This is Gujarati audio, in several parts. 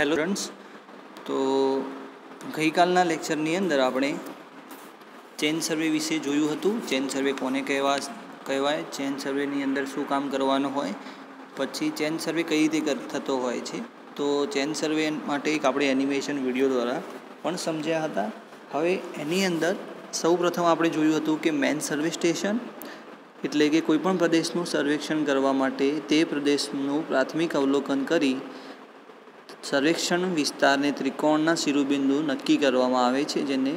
હેલો ફ્રેન્ડ્સ, તો ગઈકાલના લેક્ચરની અંદર આપણે ચેન સર્વે વિશે જોયું હતું. ચેન સર્વે કોને કહેવાય, ચેન સર્વેની અંદર શું કામ કરવાનું હોય, પછી ચેન સર્વે કઈ રીતે થતો હોય છે. તો ચેન સર્વે માટે એક આપણે એનિમેશન વિડીયો દ્વારા પણ સમજ્યા હતા. હવે એની અંદર સૌ પ્રથમ આપણે જોયું હતું કે મેન સર્વે સ્ટેશન એટલે કે કોઈપણ પ્રદેશનું સર્વેક્ષણ કરવા માટે તે પ્રદેશનું પ્રાથમિક અવલોકન કરી સર્વેક્ષણ વિસ્તારને ત્રિકોણના શિરોબિંદુ નક્કી કરવામાં આવે છે, જેને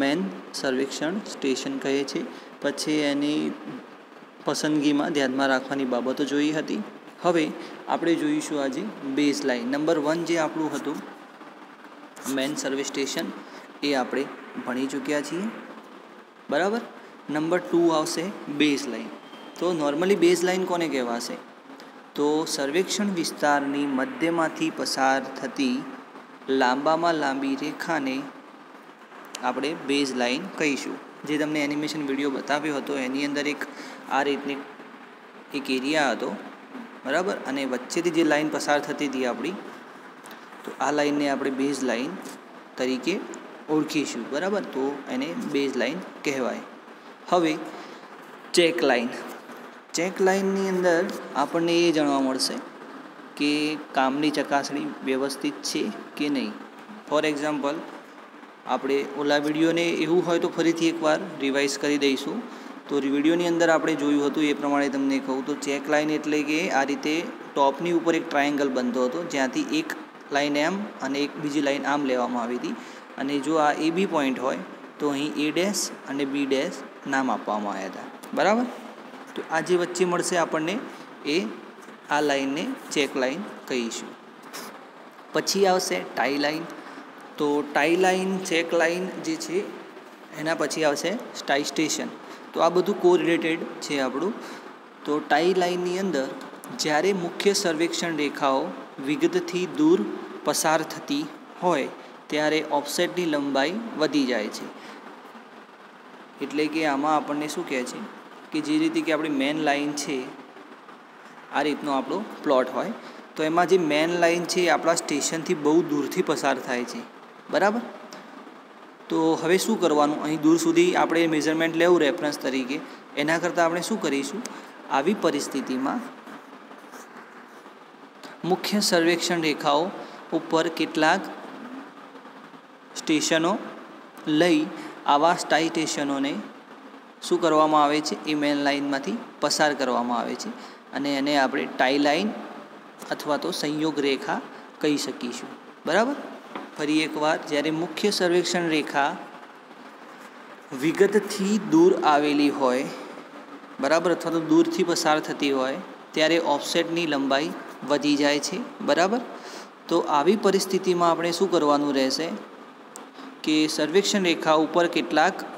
મેન સર્વેક્ષણ સ્ટેશન કહે છે. પછી એની પસંદગીમાં ધ્યાનમાં રાખવાની બાબતો જોઈ હતી. હવે આપણે જોઈશું આજે બેઝ લાઇન. નંબર 1 જે આપણું હતું મેન સર્વે સ્ટેશન, એ આપણે ભણી ચૂક્યા છીએ, બરાબર. નંબર 2 આવશે બેઝ લાઇન. તો નોર્મલી બેઝ લાઇન કોને કહેવાશે? તો સર્વેક્ષણ વિસ્તારની મધ્યમાંથી પસાર થતી લાંબામાં લાંબી રેખાને આપણે બેઝ લાઇન કહીશું. જે તમને એનિમેશન વિડીયો બતાવ્યો હતો એની અંદર એક આ રીતની એક એરિયા હતો, બરાબર, અને વચ્ચેથી જે લાઇન પસાર થતી હતી આપણી, તો આ લાઇનને આપણે બેઝ લાઇન તરીકે ઓળખીશું, બરાબર. તો એને બેઝ લાઇન કહેવાય. હવે ચેક લાઇન. ચેક લાઇનની અંદર આપણને એ જાણવા મળશે કે કામની ચકાસણી વ્યવસ્થિત છે કે નહીં. ફોર એક્ઝામ્પલ, આપણે ઓલા વિડીયોને એવું હોય તો ફરીથી એકવાર રિવાઇઝ કરી દઈશું. તો વિડીયોની અંદર આપણે જોયું હતું એ પ્રમાણે તમને કહું તો ચેક લાઇન એટલે કે આ રીતે ટોપની ઉપર એક ટ્રાયેંગલ બનતો હતો, જ્યાંથી એક લાઇન એમ અને એક બીજી લાઇન આમ લેવામાં આવી હતી. અને જો આ એ બી પોઈન્ટ હોય તો અહીં એ ડેશ અને બી ડેશ નામ આપવામાં આવ્યા હતા, બરાબર. તો આ જે વચ્ચે મળશે આપણને એ આ લાઇનને ચેક લાઇન કહીશું. પછી આવશે ટાઈ લાઇન. તો ટાઈ લાઇન, ચેક લાઇન જે છે એના પછી આવશે ટાઈ સ્ટેશન. તો આ બધું કોરિલેટેડ છે આપણું. તો ટાઈ લાઇનની અંદર જ્યારે મુખ્ય સર્વેક્ષણ રેખાઓ વિગતથી દૂર પસાર થતી હોય ત્યારે ઓફસેટની લંબાઈ વધી જાય છે. એટલે કે આમાં આપણને શું કહે છે કે જે રીતે કે આપણી મેન લાઇન છે, આ રીતનો આપણો પ્લોટ હોય, તો એમાં જે મેન લાઇન છે એ આપણા સ્ટેશનથી બહુ દૂરથી પસાર થાય છે, બરાબર. તો હવે શું કરવાનું, અહીં દૂર સુધી આપણે મેઝરમેન્ટ લેવું રેફરન્સ તરીકે, એના કરતાં આપણે શું કરીશું, આવી પરિસ્થિતિમાં મુખ્ય સર્વેક્ષણ રેખાઓ ઉપર કેટલાક સ્ટેશનો લઈ આવા ટાઈ સ્ટેશનોને શું કરવામાં આવે છે, એ મેન લાઇનમાંથી પસાર કરવામાં આવે છે, અને એને આપણે ટાઈ લાઇન અથવા તો સંયોગ રેખા કહી શકીશું, બરાબર. ફરી એકવાર, જ્યારે મુખ્ય સર્વેક્ષણ રેખા વિગતથી દૂર આવેલી હોય, બરાબર, અથવા તો દૂરથી પસાર થતી હોય ત્યારે ઓફસેટની લંબાઈ વધી જાય છે, બરાબર. તો આવી પરિસ્થિતિમાં આપણે શું કરવાનું રહેશે કે સર્વેક્ષણ રેખા ઉપર કેટલાક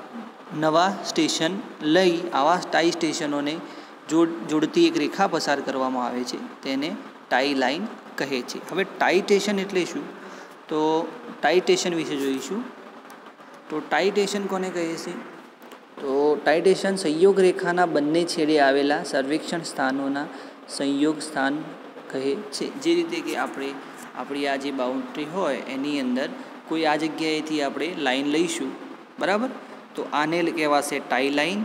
નવા સ્ટેશન લઈ આવા ટાઈ સ્ટેશનોને જોડતી એક રેખા પસાર કરવામાં આવે છે, તેને ટાઈ લાઇન કહે છે. હવે ટાઈ સ્ટેશન એટલે શું? તો ટાઈ સ્ટેશન વિશે જોઈશું. તો ટાઈ સ્ટેશન કોને કહે છે? તો ટાઈ સ્ટેશન સંયોગ રેખાના બંને છેડે આવેલા સર્વેક્ષણ સ્થાનોના સંયોગ સ્થાન કહે છે. જે રીતે કે આપણી આ જે બાઉન્ડ્રી હોય એની અંદર કોઈ આ જગ્યાએથી આપણે લાઈન લઈશું, બરાબર, તો આને કહેવાશે ટાઈ લાઇન.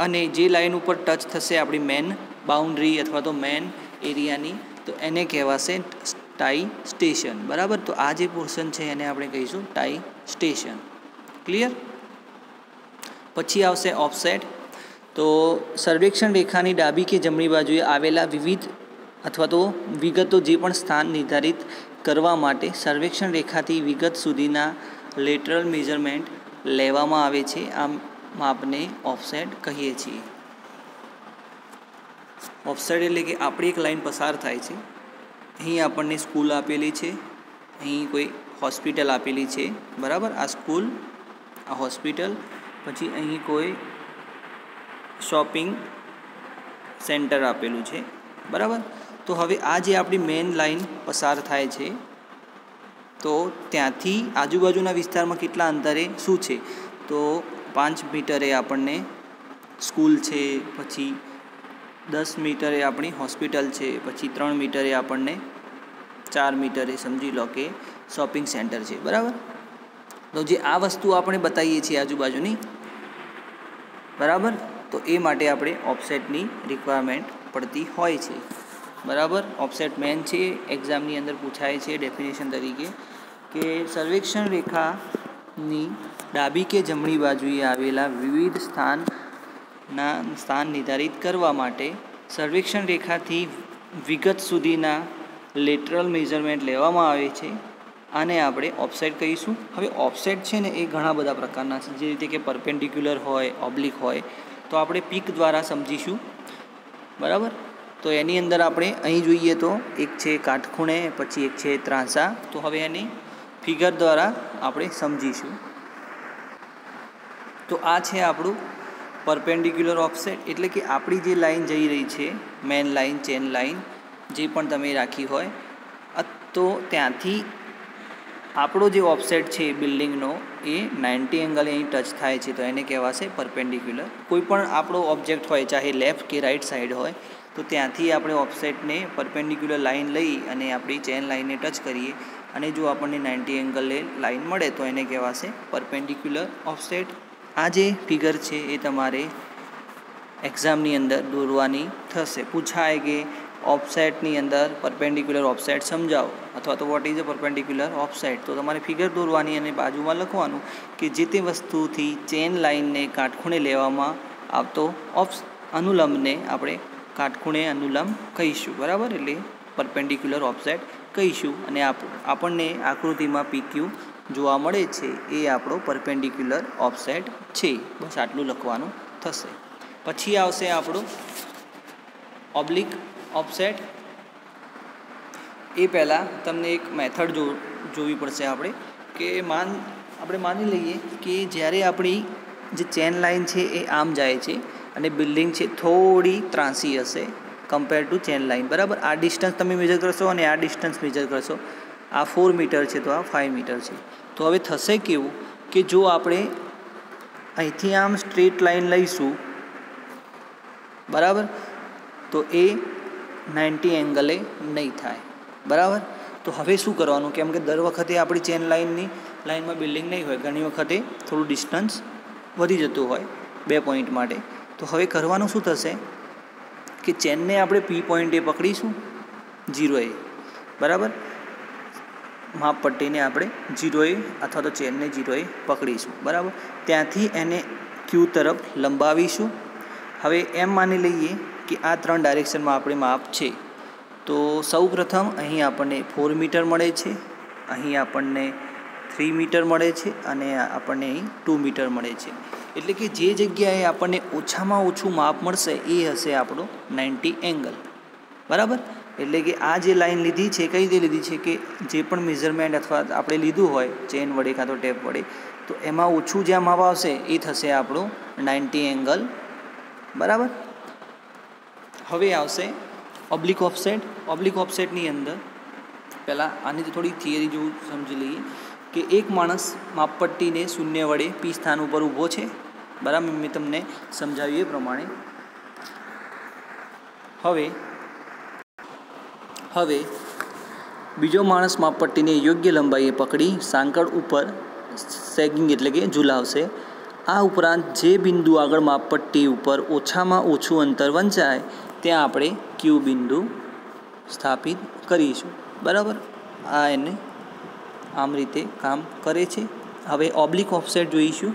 અને જે લાઇન ઉપર ટચ થશે આપણી મેન બાઉન્ડ્રી અથવા તો મેન એરિયાની, તો એને કહેવાશે ટાઈ સ્ટેશન, બરાબર. તો આ જે પોર્શન છે એને આપણે કહીશું ટાઈ સ્ટેશન. ક્લિયર? પછી આવશે ઓફસેટ. તો સર્વેક્ષણ રેખાની ડાબી કે જમણી બાજુએ આવેલા વિવિધ અથવા તો વિગતો જે પણ સ્થાન નિર્ધારિત કરવા માટે સર્વેક્ષણ રેખાથી વિગત સુધીના લેટરલ મેઝરમેન્ટ લેવામાં આવે છે. આ માપને ઓફસેટ કહીએ છીએ. ઓફસેટ એટલે કે આપણી એક લાઈન પસાર થાય છે, અહીં આપણને સ્કૂલ આપેલી છે, અહીં કોઈ હોસ્પિટલ આપેલી છે, બરાબર. આ સ્કૂલ, આ હોસ્પિટલ, પછી અહીં કોઈ શોપિંગ સેન્ટર આપેલું છે, બરાબર. તો હવે આ જે આપણી મેન લાઇન પસાર થાય છે, તો ત્યાંથી આજુબાજુના વિસ્તારમાં કેટલા અંતરે શું છે, તો 5 મીટરે આપણને સ્કૂલ છે, પછી 10 મીટરે આપણી હોસ્પિટલ છે, પછી 3 મીટરે આપણને 4 મીટર એ સમજી લો કે શોપિંગ સેન્ટર છે, બરાબર. તો જે આ વસ્તુ આપણે બતાવીએ છીએ આજુબાજુની, બરાબર, તો એ માટે આપણે ઓફસેટની રિક્વાયરમેન્ટ પડતી હોય છે, બરાબર. ઓફસેટ મેન છે, એક્ઝામની અંદર પૂછાય છે ડેફિનેશન તરીકે કે સર્વેક્ષણ રેખાની ડાબી કે જમણી બાજુએ આવેલા વિવિધ સ્થાન નિર્ધારિત કરવા માટે સર્વેક્ષણ રેખાથી વિગત સુધીના લેટરલ મેઝરમેન્ટ લેવામાં આવે છે. આને આપણે ઓફસેટ કહીશું. હવે ઓફસેટ છે ને એ ઘણા બધા પ્રકારના છે, જે રીતે કે પરપેન્ડિક્યુલર હોય, ઓબ્લિક હોય, તો આપણે પીક દ્વારા સમજીશું, બરાબર. તો એની અંદર આપણે અહીં જોઈએ તો એક છે કાટખૂણે, પછી એક છે ત્રાંસા. તો હવે એની ફિગર દ્વારા આપણે સમજીશું. તો આ છે આપણું પરપેન્ડિક્યુલર ઓફસેટ, એટલે કે આપણી જે લાઈન જઈ રહી છે, મેન લાઈન, ચેન લાઈન, જે પણ તમે રાખી હોય, તો ત્યાંથી આપણો જે ઓફસેટ છે બિલ્ડિંગનો એ 90 એંગલે અહીં ટચ થાય છે, તો એને કહેવાશે પરપેન્ડિક્યુલર. કોઈ પણ આપણો ઓબ્જેક્ટ હોય, ચાહે લેફ્ટ કે રાઈટ સાઈડ હોય, તો ત્યાંથી આપણે ઓફસેટને પરપેન્ડિક્યુલર લાઈન લઈ અને આપણી ચેન લાઈનને ટચ કરીએ અને જો આપણને 90 એંગલે લાઈન મળે તો એને કહેવાશે પરપેન્ડિક્યુલર ઓફસેટ. આ જે ફિગર છે એ તમારે એક્ઝામની અંદર દોરવાની થશે. પૂછાય કે ઓફસેટની અંદર પરપેન્ડિક્યુલર ઓફસેટ સમજાવો, અથવા તો what is a perpendicular offset, તો તમારે ફિગર દોરવાની અને બાજુમાં લખવાનું કે જે તે વસ્તુથી ચેન લાઈનને કાટખૂણે લેવામાં આવતો અનુલંબને આપણે કાટખૂણે અનુલંબ કહીશું, બરાબર. એટલે પરપેન્ડિક્યુલર ઓફસેટ કહીશું. અને આપણને આકૃતિમાં પીક્યુ જોવા મળે છે એ આપણો પરપેન્ડિક્યુલર ઓફસેટ છે. બસ આટલું લખવાનું થશે. પછી આવશે આપણું ઓબ્લિક ઓફસેટ. એ પહેલાં તમને એક મેથડ જોવી પડશે આપણે, કે આપણે માની લઈએ કે જ્યારે આપણી જે ચેન લાઈન છે એ આમ જાય છે અને બિલ્ડિંગ છે થોડી ત્રાંસી હશે કમ્પેર ટુ ચેન લાઈન, બરાબર. આ ડિસ્ટન્સ તમે મેજર કરશો અને આ ડિસ્ટન્સ મેજર કરશો. આ 4 મીટર છે તો આ 5 મીટર છે. તો હવે થશે કેવું કે જો આપણે અહીંથી આમ સ્ટ્રેટ લાઈન લઈશું, બરાબર, તો એ 90 એંગલે નહીં થાય, બરાબર. તો હવે શું કરવાનું, કેમ કે દર વખતે આપણી ચેન લાઈનમાં બિલ્ડિંગ નહીં હોય, ઘણી વખતે થોડું ડિસ્ટન્સ વધી જતું હોય 2 પોઈન્ટ માટે. તો હવે કરવાનું શું થશે કે ચેનને આપણે પી પોઈન્ટે પકડીશું 0એ, બરાબર. માપપટ્ટીને આપણે 0એ અથવા તો ચેનને 0એ પકડીશું, બરાબર. ત્યાંથી એને ક્યુ તરફ લંબાવીશું. હવે એમ માની લઈએ કે આ 3 ડાયરેક્શનમાં આપણે માપ છે. તો સૌ પ્રથમ અહીં આપણને 4 મીટર મળે છે, અહીં આપણને 3 મીટર મળે છે અને આપણને અહીં 2 મીટર મળે છે. એટલે કે જે જગ્યાએ આપણને ઓછામાં ઓછું માપ મળશે એ હશે આપણો 90 એંગલ, બરાબર. એટલે કે આ જે લાઈન લીધી છે, કઈ રીતે લીધી છે કે જે પણ મેઝરમેન્ટ અથવા આપણે લીધું હોય ચેન વડે કાં તો ટેપ વડે, તો એમાં ઓછું જ્યાં માપ આવશે એ થશે આપણું 90 એંગલ, બરાબર. હવે આવશે ઓબ્લિક ઓફસેટ. ઓબ્લિક ઓફસેટની અંદર પહેલાં આની થોડી થિયરી જેવું સમજી લઈએ કે એક માણસ માપપટ્ટીને 0 વડે પી સ્થાન ઉપર ઊભો છે, બરાબર. મેં તમને સમજાવ્યું એ પ્રમાણે. હવે બીજો માણસ માપપટ્ટીને યોગ્ય લંબાઈએ પકડી સાંકળ ઉપર સેગિંગ એટલે કે ઝૂલાવશે. આ ઉપરાંત જે બિંદુ આગળ માપપટ્ટી ઉપર ઓછામાં ઓછું અંતર વંચાય ત્યાં આપણે ક્યુ બિંદુ સ્થાપિત કરીશું, બરાબર. આ એને આમ રીતે કામ કરે છે. હવે ઓબ્લિક ઓફસેટ જોઈશું.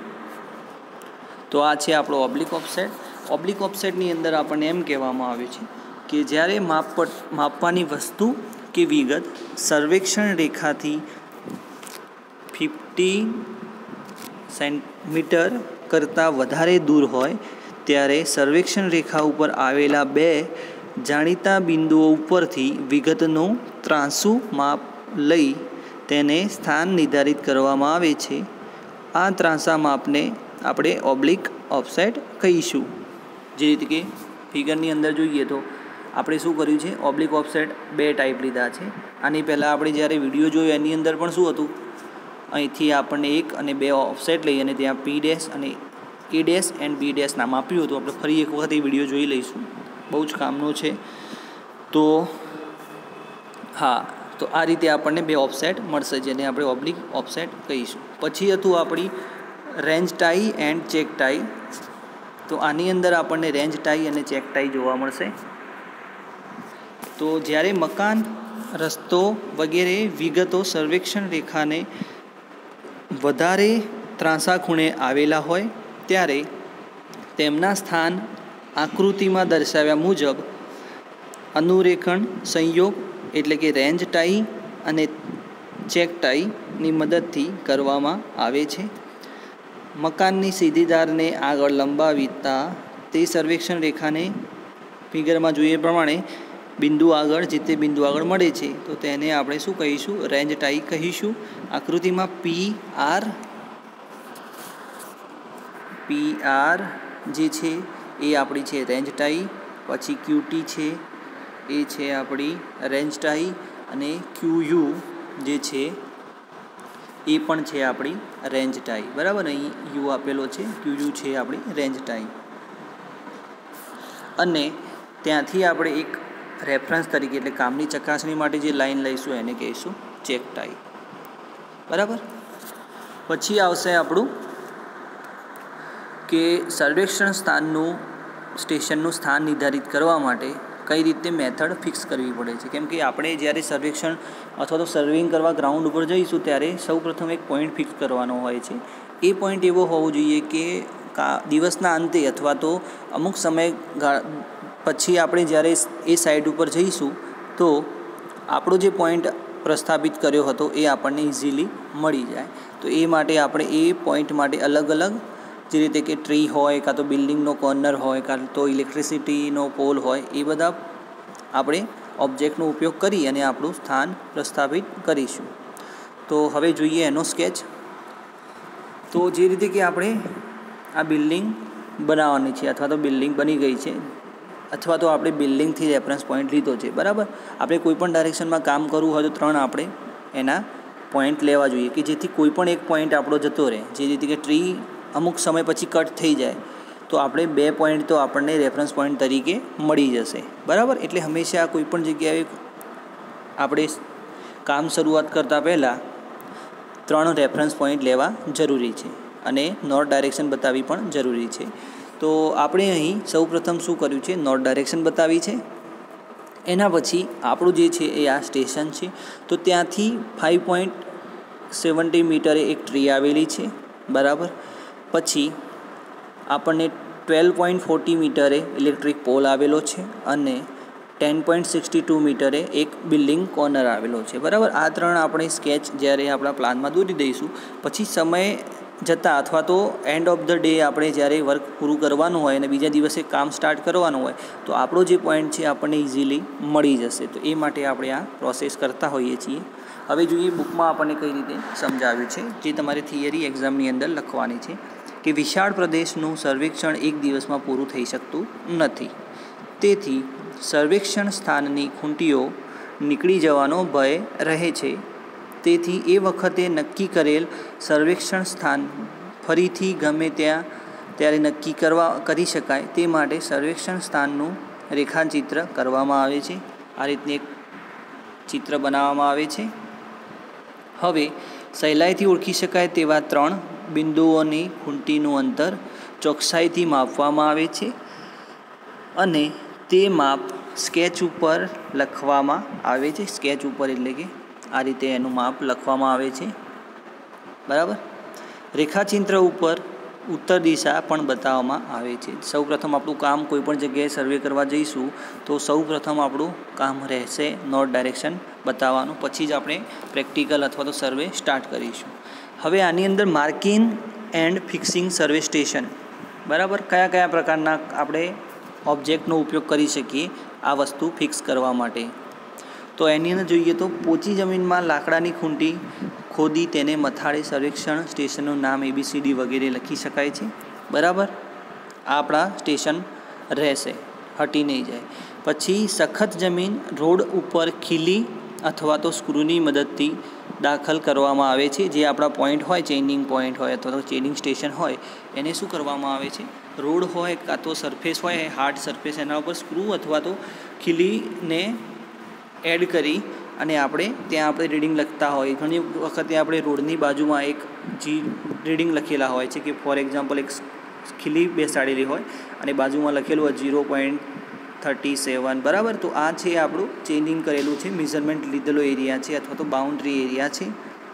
તો આ છે આપણો ઓબ્લિક ઓફસેટ. ઓબ્લિક ઓફસેટની અંદર આપણને એમ કહેવામાં આવ્યું છે કે જ્યારે માપવાની વસ્તુ કે વિગત સર્વેક્ષણ રેખાથી 50 સેન્ટીમીટર કરતાં વધારે દૂર હોય ત્યારે સર્વેક્ષણ રેખા ઉપર આવેલા 2 જાણીતા બિંદુઓ ઉપરથી વિગતનું ત્રાંસુ માપ લઈ તેને સ્થાન નિર્ધારિત કરવામાં આવે છે. આ ત્રાંસા માપને આપણે ઓબ્લિક ઓફસેટ કહીશું. જે રીતે કે ફિગરની અંદર જોઈએ તો આપણે શું કર્યું છે, ઓબ્લિક ઓફસેટ 2 ટાઈપ લીધા છે. આની પહેલાં આપણે જ્યારે વિડીયો જોયો એની અંદર પણ શું હતું, અહીંથી આપણને 1 અને 2 ઓફસેટ લઈ અને ત્યાં P ડેશ અને A dash and B dash નામ આપ્યું હતું. આપણે ફરી એક વખત એ વિડીયો જોઈ લઈશું, બહુ જ કામનો છે. તો હા, તો આ રીતે આપણને બે ઓફસેટ મળશે, જેને આપણે ઓબ્લિક ઓફસેટ કહીશું. પછી હતું આપણી range tie and check tie. તો આની અંદર આપણને રેન્જ ટાઈ અને ચેક ટાઈ જોવા મળશે. તો જ્યારે મકાન, રસ્તો વગેરે વિગતો સર્વેક્ષણ રેખાને વધારે ત્રાંસા ખૂણે આવેલા હોય ત્યારે તેમના સ્થાન આકૃતિમાં દર્શાવ્યા મુજબ અનુરેખણ સંયોગ એટલે કે રેન્જ ટાઈ અને ચેક ટાઈની મદદથી કરવામાં આવે છે. મકાનની સીધી ધારને આગળ લંબાવીતા તે સર્વેક્ષણ રેખાને ફિગરમાં જોઈએ પ્રમાણે બિંદુ આગળ જે તે બિંદુ આગળ મળે છે, તો તેને આપણે શું કહીશું? રેન્જ ટાઈ કહીશું. આકૃતિમાં PR જે છે એ આપણી છે રેન્જ ટાઈ, પછી QT છે એ છે આપણી રેન્જ ટાઈ, અને QU જે છે એ પણ છે આપણી રેન્જ ટાઈ. બરાબર, અહીં યુ આપેલો છે, QU છે આપણી રેન્જ ટાઈ. અને ત્યાંથી આપણે એક રેફરન્સ તરીકે એટલે કામની ચકાસણી માટે જે લાઈન લઈશું એને કહીશું ચેક ટાઈ. બરાબર. પછી આવશે આપણું કે સર્વેક્ષણ સ્ટેશનનું સ્થાન નિર્ધારિત કરવા માટે કઈ રીતે મેથડ ફિક્સ કરવી પડે છે. કેમ કે આપણે જ્યારે સર્વેક્ષણ અથવા તો સર્વેઇંગ કરવા ગ્રાઉન્ડ ઉપર જઈશું ત્યારે સૌપ્રથમ એક પોઈન્ટ ફિક્સ કરવાનો હોય છે. એ પોઈન્ટ એવો હોવો જોઈએ કે દિવસના અંતે અથવા તો અમુક સમય પછી આપણે જ્યારે એ સાઇડ ઉપર જઈશું તો આપણો જે પોઈન્ટ પ્રસ્થાપિત કર્યો હતો એ આપણને ઇઝીલી મળી જાય. તો એ માટે આપણે એ પોઈન્ટ માટે અલગ અલગ જે રીતે કે ટ્રી હોય, કાં તો બિલ્ડિંગનો કોર્નર હોય, કાં તો ઇલેક્ટ્રિસિટીનો પોલ હોય, એ બધા આપણે ઓબ્જેક્ટનો ઉપયોગ કરી અને આપણું સ્થાન પ્રસ્થાપિત કરીશું. તો હવે જોઈએ એનો સ્કેચ. તો જે રીતે કે આપણે આ બિલ્ડિંગ બનાવવાની છે અથવા તો બિલ્ડિંગ બની ગઈ છે, અથવા તો આપણે બિલ્ડિંગથી રેફરન્સ પોઈન્ટ લીધો છે. બરાબર. આપણે કોઈપણ ડાયરેક્શનમાં કામ કરવું હોય તો 3 આપણે એના પોઈન્ટ લેવા જોઈએ કે જેથી કોઈ પણ એક પોઈન્ટ આપણો જતો રહે. જે રીતે કે ટ્રી અમુક સમય પછી કટ થઈ જાય તો આપણે 2 પોઈન્ટ તો આપણને રેફરન્સ પોઈન્ટ તરીકે મળી જશે. બરાબર. એટલે હંમેશા કોઈપણ જગ્યાએ આપણે કામ શરૂઆત કરતાં પહેલાં 3 રેફરન્સ પોઈન્ટ લેવા જરૂરી છે અને નોર્થ ડાયરેક્શન બતાવવી પણ જરૂરી છે. તો આપણે અહીં સૌપ્રથમ શું કર્યું છે? નોર્થ ડાયરેક્શન બતાવી છે. એના પછી આપણું જે છે એ આ સ્ટેશન છે. તો ત્યાંથી 5.70 મીટરે એક ટ્રી આવેલી છે. બરાબર. પછી આપણને 12.40 મીટરે ઇલેક્ટ્રિક પોલ આવેલો છે અને 10.62 મીટરે એક બિલ્ડિંગ કોર્નર આવેલો છે. બરાબર. આ 3 આપણે સ્કેચ જ્યારે આપણા પ્લાનમાં દોરી દઈશું પછી સમય જતાં અથવા તો એન્ડ ઓફ ધ ડે આપણે જ્યારે વર્ક પૂરું કરવાનું હોય અને બીજા દિવસે કામ સ્ટાર્ટ કરવાનું હોય તો આપણો જે પોઈન્ટ છે આપણને ઇઝીલી મળી જશે. તો એ માટે આપણે આ પ્રોસેસ કરતા હોઈએ છીએ. હવે જોઈએ બુકમાં આપણને કઈ રીતે સમજાવ્યું છે, જે તમારે થિયરી એક્ઝામની અંદર લખવાની છે કે વિશાળ પ્રદેશનું સર્વેક્ષણ એક દિવસમાં પૂરું થઈ શકતું નથી. તેથી સર્વેક્ષણ સ્થાનની ખૂંટીઓ નીકળી જવાનો ભય રહે છે. તેથી એ વખતે નક્કી કરેલ સર્વેક્ષણ સ્થાન ફરીથી ગમે ત્યારે નક્કી કરી શકાય તે માટે સર્વેક્ષણ સ્થાનનું રેખાચિત્ર કરવામાં આવે છે. આ રીતનું એક ચિત્ર બનાવવામાં આવે છે. હવે સહેલાઈથી ઓળખી શકાય તેવા 3 બિંદુઓની ખૂંટીનું અંતર ચોકસાઈથી માપવામાં આવે છે અને તે માપ સ્કેચ ઉપર લખવામાં આવે છે. સ્કેચ ઉપર એટલે કે આ રીતે એનું માપ લખવામાં આવે છે. બરાબર. રેખાચિત્ર ઉપર ઉત્તર દિશા પણ બતાવવામાં આવે છે. સૌપ્રથમ આપણું કામ કોઈપણ જગ્યાએ સર્વે કરવા જઈશું તો સૌપ્રથમ આપણું કામ રહેશે નોર્થ ડાયરેક્શન બતાવવાનું. પછી જ આપણે પ્રેક્ટિકલ અથવા તો સર્વે સ્ટાર્ટ કરીશું. હવે આની અંદર marking and fixing survey station. બરાબર. કયા કયા પ્રકારના આપણે ઓબ્જેક્ટનો ઉપયોગ કરી શકીએ આ વસ્તુ ફિક્સ કરવા માટે? તો એની અંદર જોઈએ તો પોચી જમીનમાં લાકડાની ખૂંટી ખોદી તેને મથાળે સર્વેક્ષણ સ્ટેશનનું નામ ABCD વગેરે લખી શકાય છે. બરાબર. આ આપણા સ્ટેશન રહેશે, હટી નહીં જાય. પછી સખત જમીન રોડ ઉપર ખીલી અથવા તો સ્ક્રૂની મદદથી દાખલ કરવામાં આવે છે. જે આપણા પોઈન્ટ હોય, ચેઇનિંગ પોઈન્ટ હોય અથવા તો ચેઇનિંગ સ્ટેશન હોય, એને શું કરવામાં આવે છે? રોડ હોય કાં તો સરફેસ હોય, હાર્ડ સરફેસ, એના ઉપર સ્ક્રૂ અથવા તો ખીલીને એડ કરી અને આપણે ત્યાં આપણે રીડિંગ લખતા હોય. ઘણી વખતે આપણે રોડની બાજુમાં એક રીડિંગ લખેલા હોય છે કે ફોર એક્ઝામ્પલ એક ખીલી બેસાડેલી હોય અને બાજુમાં લખેલું હોય 0.37, બરાબર. તો આ છે આપણું ચેન્જિંગ કરેલું છે, મેઝરમેન્ટ લીધેલો એરિયા છે અથવા તો બાઉન્ડ્રી એરિયા છે,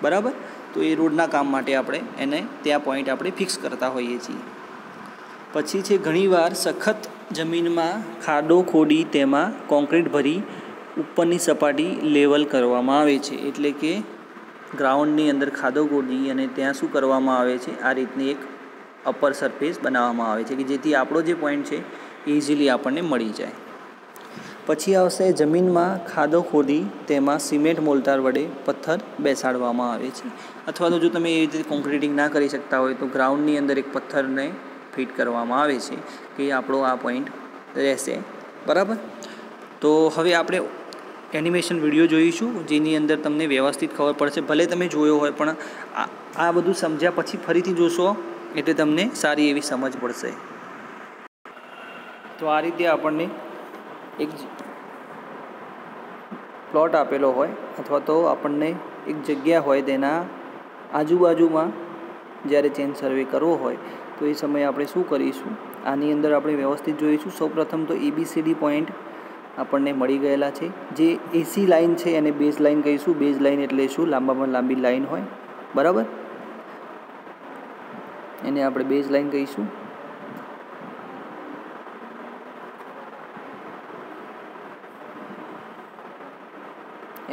બરાબર. તો એ રોડના કામ માટે આપણે એને ત્યાં પોઈન્ટ આપણે ફિક્સ કરતા હોઈએ છીએ. પછી છે ઘણીવાર સખત જમીનમાં ખાડો ખોદી તેમાં કોન્ક્રીટ ભરી ઉપરની સપાટી લેવલ કરવામાં આવે છે. એટલે કે ગ્રાઉન્ડની અંદર ખાડો ખોદી અને ત્યાં શું કરવામાં આવે છે, આ રીતની એક અપર સરફેસ બનાવવામાં આવે છે કે જેથી આપણો જે પોઈન્ટ છે ઇઝીલી આપણને મળી જાય. પછી આવશે જમીનમાં ખાડો ખોદી તેમાં સિમેન્ટ મોલ્ટાર વડે પથ્થર બેસાડવામાં આવે છે. અથવા તો જો તમે એ રીતે કોન્ક્રીટિંગ ના કરી શકતા હોય તો ગ્રાઉન્ડની અંદર એક પથ્થરને ફિટ કરવામાં આવે છે કે આપણો આ પોઈન્ટ રહેશે, બરાબર. તો હવે આપણે એનિમેશન વિડીયો જોઈશું જેની અંદર તમને વ્યવસ્થિત ખબર પડશે. ભલે તમે જોયો હોય પણ આ બધું સમજ્યા પછી ફરીથી જોશો એટલે તમને સારી એવી સમજ પડશે. તો આ રીતે આપણને એક પ્લોટ આપેલો હોય અથવા તો આપણને એક જગ્યા હોય તેના આજુબાજુમાં જ્યારે ચેન સર્વે કરવો હોય તો એ સમયે આપણે શું કરીશું, આની અંદર આપણે વ્યવસ્થિત જોઈશું. સૌપ્રથમ તો ABCD પોઈન્ટ આપણને મળી ગયેલા છે. જે AC લાઇન છે એને બેઝ લાઇન કહીશું. બેઝ લાઇન એટલે શું, લાંબામાં લાંબી લાઇન હોય, બરાબર. એને આપણે બેઝ લાઇન કહીશું.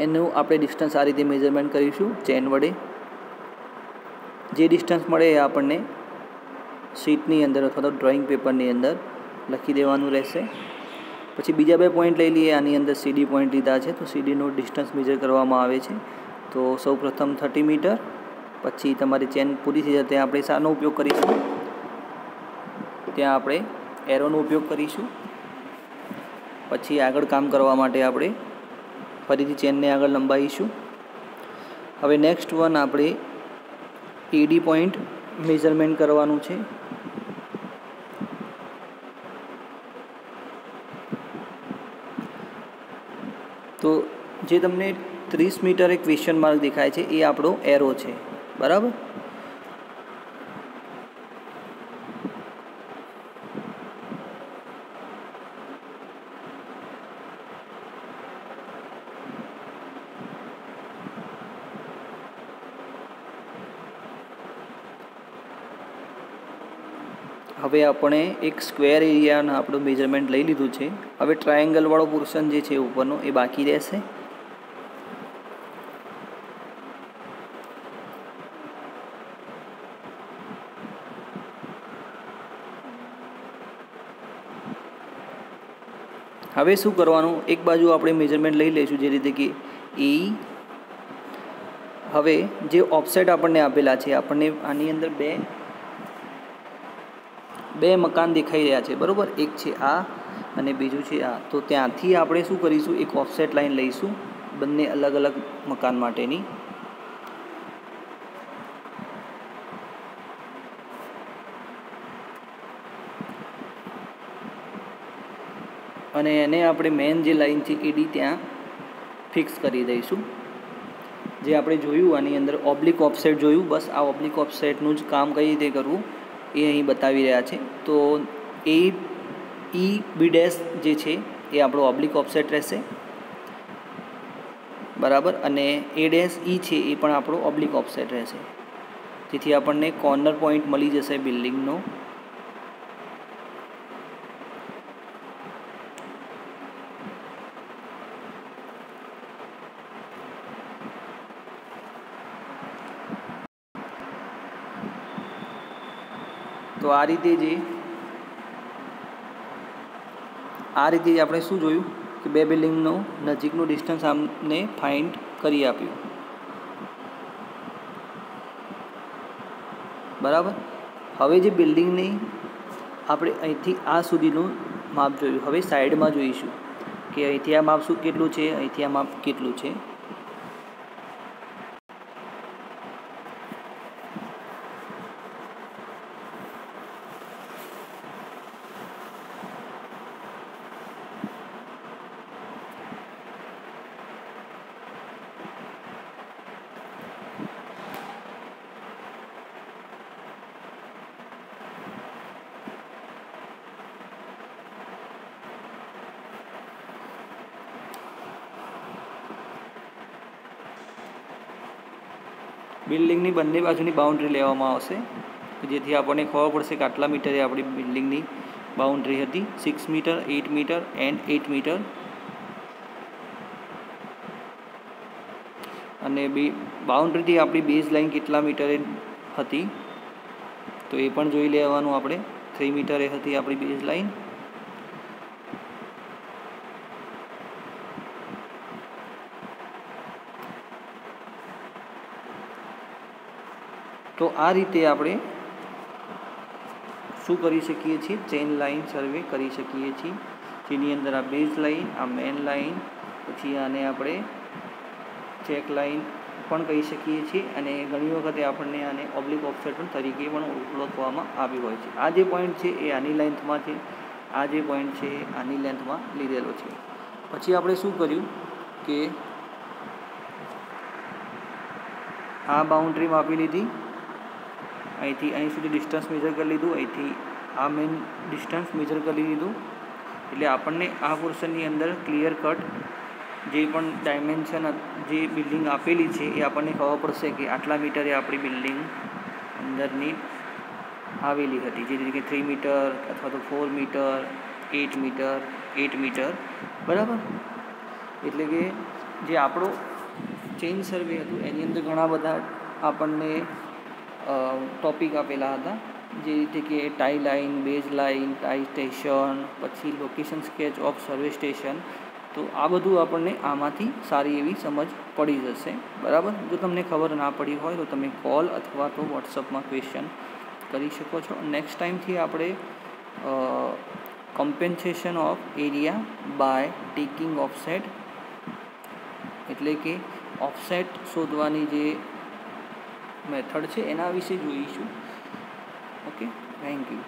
એનું આપણે ડિસ્ટન્સ આ રીતે મેઝરમેન્ટ કરીશું ચેન વડે. જે ડિસ્ટન્સ મળે એ આપણને શીટની અંદર અથવા તો ડ્રોઈંગ પેપરની અંદર લખી દેવાનું રહેશે. પછી બીજા બે પોઈન્ટ લઈ લઈએ. આની અંદર CD પોઈન્ટ લીધા છે તો CDનું ડિસ્ટન્સ મેજર કરવામાં આવે છે. તો સૌપ્રથમ 30 મીટર. પછી તમારી ચેન પૂરી થઈ જાય ત્યાં આપણે શાનો ઉપયોગ કરીશું, ત્યાં આપણે એરોનો ઉપયોગ કરીશું. પછી આગળ કામ કરવા માટે આપણે ફરીથી ચેનને આગળ લંબાવીશું. હવે નેક્સ્ટ વન આપણે AD પોઈન્ટ મેઝરમેન્ટ કરવાનું છે. તો જે તમને 30 મીટર એક ક્વેશ્ચન માર્ક દેખાય છે એ આપણો એરો છે, બરાબર. હવે આપણે એક સ્ક્વેર એરિયાનું આપણું મેઝરમેન્ટ લઈ લીધું છે. હવે ટ્રાયેંગલવાળો પોર્શન જે છે ઉપરનો એ બાકી રહેશે. હવે શું કરવાનું, એક બાજુ આપણે મેઝરમેન્ટ લઈ લઈશું જે રીતે કે E. હવે જે ઓફસેટ આપણને આપેલા છે, આપણને આની અંદર બે મકાન દેખાઈ રહ્યા છે, બરાબર. એક છે આ અને બીજું છે આ. તો ત્યાંથી આપણે શું કરીશું, એક ઓફસેટ લાઈન લઈશું બંને અલગ અલગ મકાન માટેની. અને એને આપણે મેન જે લાઈન છે AD ત્યાં ફિક્સ કરી દઈશું. જે આપણે જોયું આની અંદર ઓબ્લિક ઓફસેટ જોયું, બસ આ ઓબ્લિક ઓફસેટનું જ કામ કઈ રીતે કરવું એ અહીં બતાવી રહ્યા છે. તો AEB જે છે એ આપણો ઓબ્લિક ઓફસેટ રહેશે, બરાબર. અને AE છે એ પણ આપણો ઓબ્લિક ઓફસેટ રહેશે. જેથી આપણને કોર્નર પોઈન્ટ મળી જશે બિલ્ડિંગનો. તો આ રીતે જ આપણે શું જોયું કે બે બિલ્ડિંગનો નજીકનું ડિસ્ટન્સ આમને ફાઇન્ડ કરી આપ્યું, બરાબર. હવે જે બિલ્ડિંગની આપણે અહીંથી આ સુધીનું માપ જોયું. હવે સાઈડમાં જોઈશું કે અહીંથી આ માપ કેટલું છે, અહીંથી આ માપ કેટલું છે. બિલ્ડિંગની બંને બાજુની બાઉન્ડ્રી લેવામાં આવશે, જેથી આપણને ખબર પડશે કે આટલા મીટરે આપણી બિલ્ડિંગની બાઉન્ડ્રી હતી, 6 મીટર, 8 મીટર એન્ડ 8 મીટર. અને બાઉન્ડ્રીથી આપણી બેઝ લાઇન કેટલા મીટરે હતી તો એ પણ જોઈ લેવાનું આપણે. 3 મીટરે હતી આપણી બેઝ લાઇન. તો આ રીતે આપણે શું કરી શકીએ છીએ, ચેન લાઇન સર્વે કરી શકીએ છીએ, જેની અંદર આ બેઝ લાઇન, આ મેન લાઇન, પછી આને આપણે ચેક લાઇન પણ કહી શકીએ છીએ, અને ઘણી વખતે આપણને આને ઓબ્લિક ઓફસેટ પણ તરીકે પણ ઓળખવામાં આવ્યું હોય છે. આ જે પોઈન્ટ છે એ આની લેન્થમાં છે, આ જે પોઈન્ટ છે એ આની લેન્થમાં લીધેલો છે. પછી આપણે શું કર્યું કે આ બાઉન્ડ્રી માપી લીધી, અહીંથી અહીં સુધી ડિસ્ટન્સ મેજર કરી લીધું, અહીંથી આ મેઇન ડિસ્ટન્સ મેજર કરી લીધું. એટલે આપણને આ પોર્શનની અંદર ક્લિયર કટ જે પણ ડાયમેન્શન જે બિલ્ડિંગ આપેલી છે એ આપણને ખબર પડશે કે આટલા મીટરે આપણી બિલ્ડિંગ અંદરની આવેલી હતી, જે રીતે કે 3 મીટર અથવા તો 4 મીટર, 8 મીટર, 8 મીટર, બરાબર. એટલે કે જે આપણો ચેઇન સર્વે હતું એની અંદર ઘણા બધા આપણને ટોપિક આપેલા હતા, જે રીતે કે tie line, base line, tie station, પછી location sketch of survey station. તો આ બધું આપણને આમાંથી સારી એવી સમજ પડી જશે, બરાબર. જો તમને ખબર ના પડી હોય તો તમે કોલ અથવા તો વોટ્સઅપમાં ક્વેશ્ચન કરી શકો છો. નેક્સ્ટ ટાઈમથી આપણે compensation of area by taking offset, એટલે કે ઓફસેટ શોધવાની જે મેથડ છે એના વિશે જોઈશું. Okay, thank you.